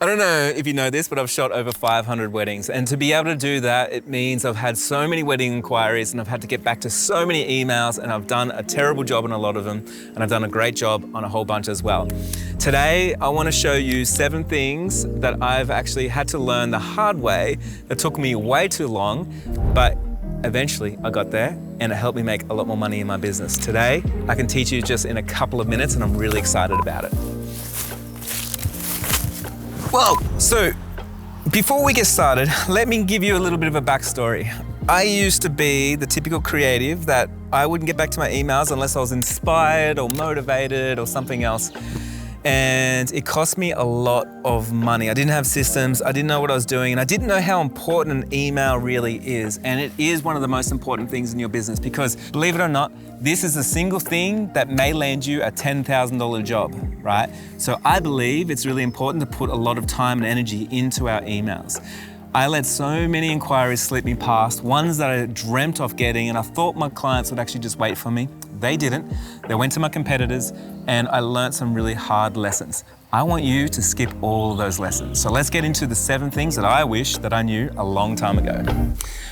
I don't know if you know this, but I've shot over 500 weddings. And to be able to do that, it means I've had so many wedding inquiries and I've had to get back to so many emails, and I've done a terrible job on a lot of them, and I've done a great job on a whole bunch as well. Today, I want to show you 7 things that I've actually had to learn the hard way that took me way too long, but eventually I got there and it helped me make a lot more money in my business. Today, I can teach you just in a couple of minutes, and I'm really excited about it. Whoa, so before we get started, let me give you a little bit of a backstory. I used to be the typical creative that I wouldn't get back to my emails unless I was inspired or motivated or something else. And it cost me a lot of money. I didn't have systems, I didn't know what I was doing, and I didn't know how important an email really is. And it is one of the most important things in your business because, believe it or not, this is the single thing that may land you a $10,000 job, right? So I believe it's really important to put a lot of time and energy into our emails. I let so many inquiries slip me past, ones that I dreamt of getting, and I thought my clients would actually just wait for me. They didn't. They went to my competitors, and I learned some really hard lessons. I want you to skip all of those lessons. So let's get into the 7 things that I wish that I knew a long time ago.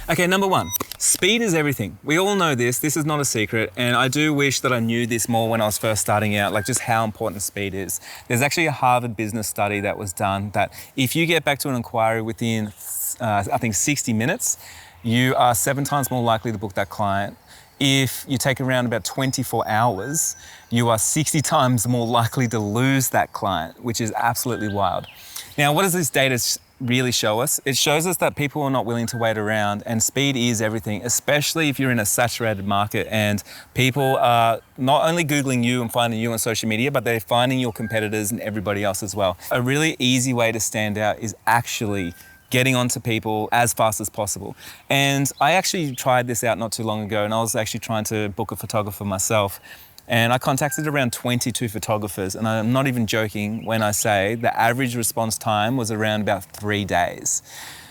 Okay, number 1, speed is everything. We all know this is not a secret, and I do wish that I knew this more when I was first starting out, like just how important speed is. There's actually a Harvard business study that was done that if you get back to an inquiry within, I think 60 minutes, you are 7 times more likely to book that client. If you take around about 24 hours, you are 60 times more likely to lose that client, which is absolutely wild. Now, what does this data really show us? It shows us that people are not willing to wait around, and speed is everything, especially if you're in a saturated market and people are not only Googling you and finding you on social media, but they're finding your competitors and everybody else as well. A really easy way to stand out is actually getting onto people as fast as possible. And I actually tried this out not too long ago, and I was actually trying to book a photographer myself. And I contacted around 22 photographers, and I'm not even joking when I say the average response time was around about 3 days.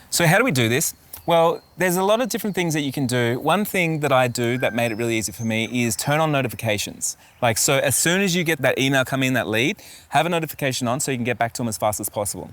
So how do we do this? Well, there's a lot of different things that you can do. One thing that I do that made it really easy for me is turn on notifications. So as soon as you get that email coming in, that lead, have a notification on so you can get back to them as fast as possible.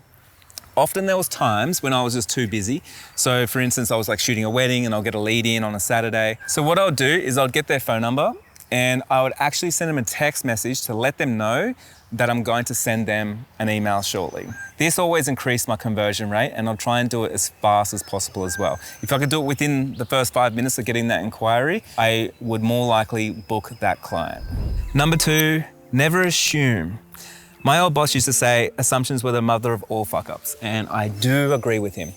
Often there was times when I was just too busy. So for instance, I was like shooting a wedding and I'll get a lead in on a Saturday. So what I would do is I'd get their phone number and I would actually send them a text message to let them know that I'm going to send them an email shortly. This always increased my conversion rate, and I'll try and do it as fast as possible as well. If I could do it within the first 5 minutes of getting that inquiry, I would more likely book that client. Number 2, never assume. My old boss used to say, assumptions were the mother of all fuck-ups, and I do agree with him.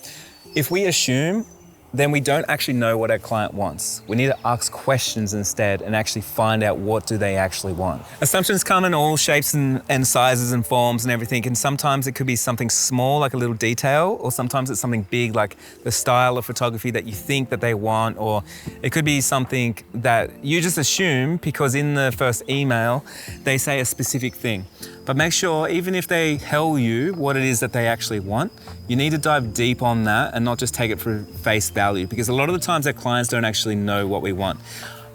If we assume, then we don't actually know what our client wants. We need to ask questions instead and actually find out what do they actually want. Assumptions come in all shapes and sizes and forms and everything, and sometimes it could be something small like a little detail, or sometimes it's something big like the style of photography that you think that they want, or it could be something that you just assume because in the first email they say a specific thing. But make sure, even if they tell you what it is that they actually want, you need to dive deep on that and not just take it for face value, because a lot of the times our clients don't actually know what we want.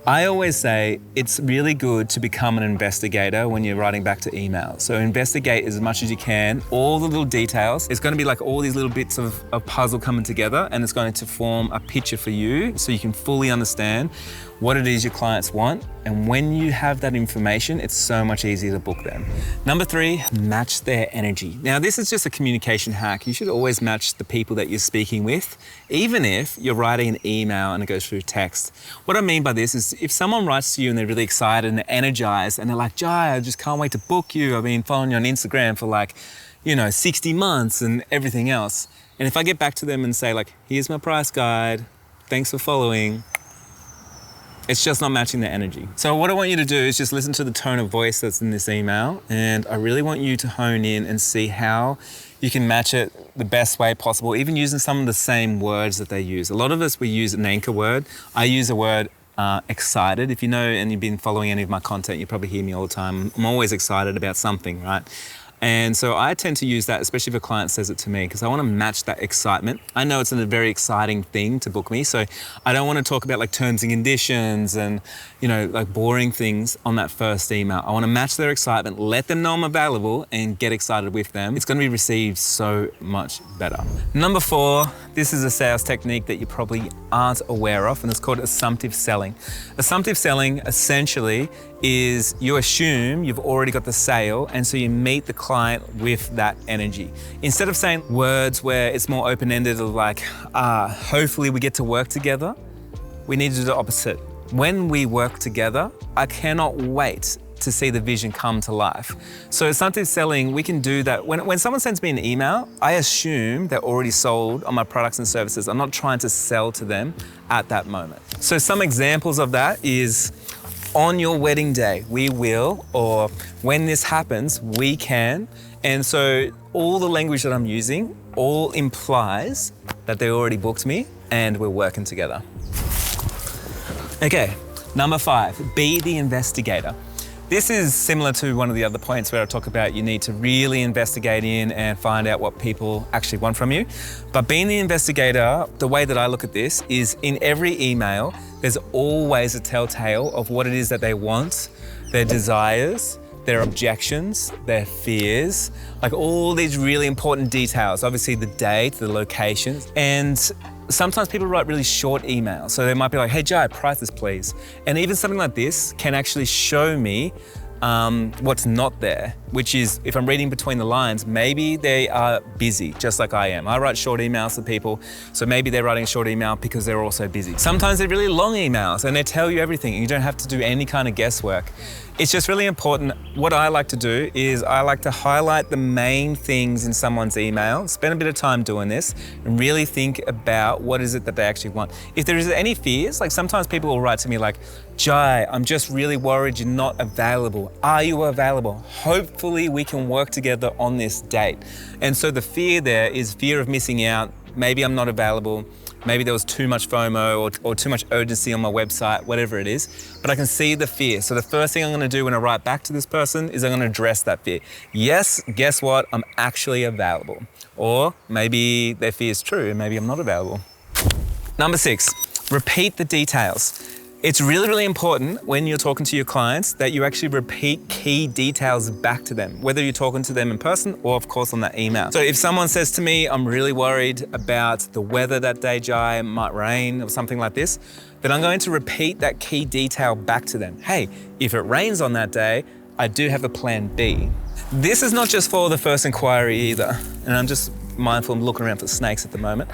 I always say it's really good to become an investigator when you're writing back to email. So investigate as much as you can, all the little details. It's going to be like all these little bits of a puzzle coming together, and it's going to form a picture for you so you can fully understand what it is your clients want. And when you have that information, it's so much easier to book them. Number 3, match their energy. Now, this is just a communication hack. You should always match the people that you're speaking with, even if you're writing an email and it goes through text. What I mean by this is if someone writes to you and they're really excited and they're energized and they're like, Jai, I just can't wait to book you. I've been following you on Instagram for 60 months and everything else. And if I get back to them and say here's my price guide, thanks for following, it's just not matching their energy. So what I want you to do is just listen to the tone of voice that's in this email, and I really want you to hone in and see how you can match it the best way possible, even using some of the same words that they use. A lot of us, we use an anchor word. I use the word excited. If you know and you've been following any of my content, you probably hear me all the time. I'm always excited about something, right? And so I tend to use that, especially if a client says it to me, because I want to match that excitement. I know it's a very exciting thing to book me, so I don't want to talk about like terms and conditions and, you know, like boring things on that first email. I want to match their excitement, let them know I'm available, and get excited with them. It's going to be received so much better. Number 4, this is a sales technique that you probably aren't aware of, and it's called assumptive selling. Assumptive selling essentially is you assume you've already got the sale, and so you meet the client with that energy. Instead of saying words where it's more open-ended of like, hopefully we get to work together, we need to do the opposite. When we work together, I cannot wait to see the vision come to life. So assumptive selling, we can do that. When someone sends me an email, I assume they're already sold on my products and services. I'm not trying to sell to them at that moment. So some examples of that is, on your wedding day, we will, or when this happens, we can. And so all the language that I'm using all implies that they already booked me and we're working together. Okay, number 5, be the investigator. This is similar to one of the other points where I talk about you need to really investigate in and find out what people actually want from you. But being the investigator, the way that I look at this is in every email, there's always a telltale of what it is that they want, their desires, their objections, their fears, like all these really important details. Obviously the date, the location, and sometimes people write really short emails. So they might be like, hey Jai, price this please. And even something like this can actually show me what's not there, which is, if I'm reading between the lines, maybe they are busy, just like I am. I write short emails to people, so maybe they're writing a short email because they're also busy. Sometimes they're really long emails and they tell you everything and you don't have to do any kind of guesswork. It's just really important. What I like to do is I like to highlight the main things in someone's email, spend a bit of time doing this, and really think about what is it that they actually want. If there is any fears, like sometimes people will write to me like, Jai, I'm just really worried you're not available. Are you available? Hopefully we can work together on this date. And so the fear there is fear of missing out. Maybe I'm not available. Maybe there was too much FOMO or too much urgency on my website, whatever it is, but I can see the fear. So the first thing I'm gonna do when I write back to this person is I'm gonna address that fear. Yes, guess what? I'm actually available. Or maybe their fear is true and maybe I'm not available. Number 6, repeat the details. It's really, really important when you're talking to your clients that you actually repeat key details back to them, whether you're talking to them in person or of course on that email. So if someone says to me, I'm really worried about the weather that day, Jai, it might rain or something like this, then I'm going to repeat that key detail back to them. Hey, if it rains on that day, I do have a plan B. This is not just for the first inquiry either, and I'm just mindful, I'm looking around for snakes at the moment.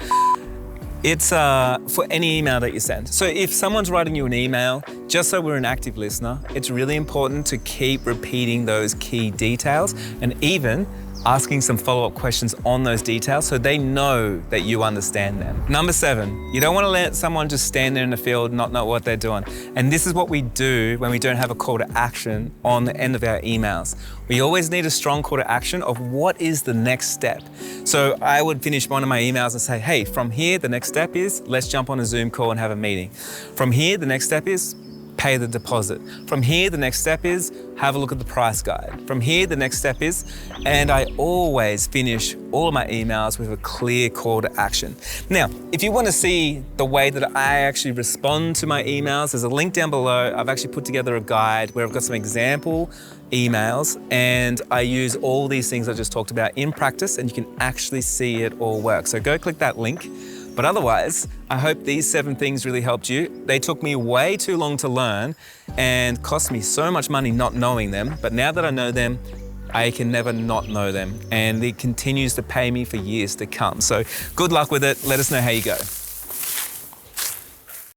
It's for any email that you send. So if someone's writing you an email, just so we're an active listener, it's really important to keep repeating those key details and even asking some follow-up questions on those details so they know that you understand them. Number 7, you don't want to let someone just stand there in the field and not know what they're doing. And this is what we do when we don't have a call to action on the end of our emails. We always need a strong call to action of what is the next step. So I would finish one of my emails and say, hey, from here, the next step is let's jump on a Zoom call and have a meeting. From here, the next step is pay the deposit. From here, the next step is have a look at the price guide. From here, the next step is, and I always finish all of my emails with a clear call to action. Now, if you want to see the way that I actually respond to my emails, there's a link down below. I've actually put together a guide where I've got some example emails and I use all these things I just talked about in practice and you can actually see it all work. So go click that link. But otherwise, I hope these 7 things really helped you. They took me way too long to learn and cost me so much money not knowing them. But now that I know them, I can never not know them. And it continues to pay me for years to come. So good luck with it. Let us know how you go.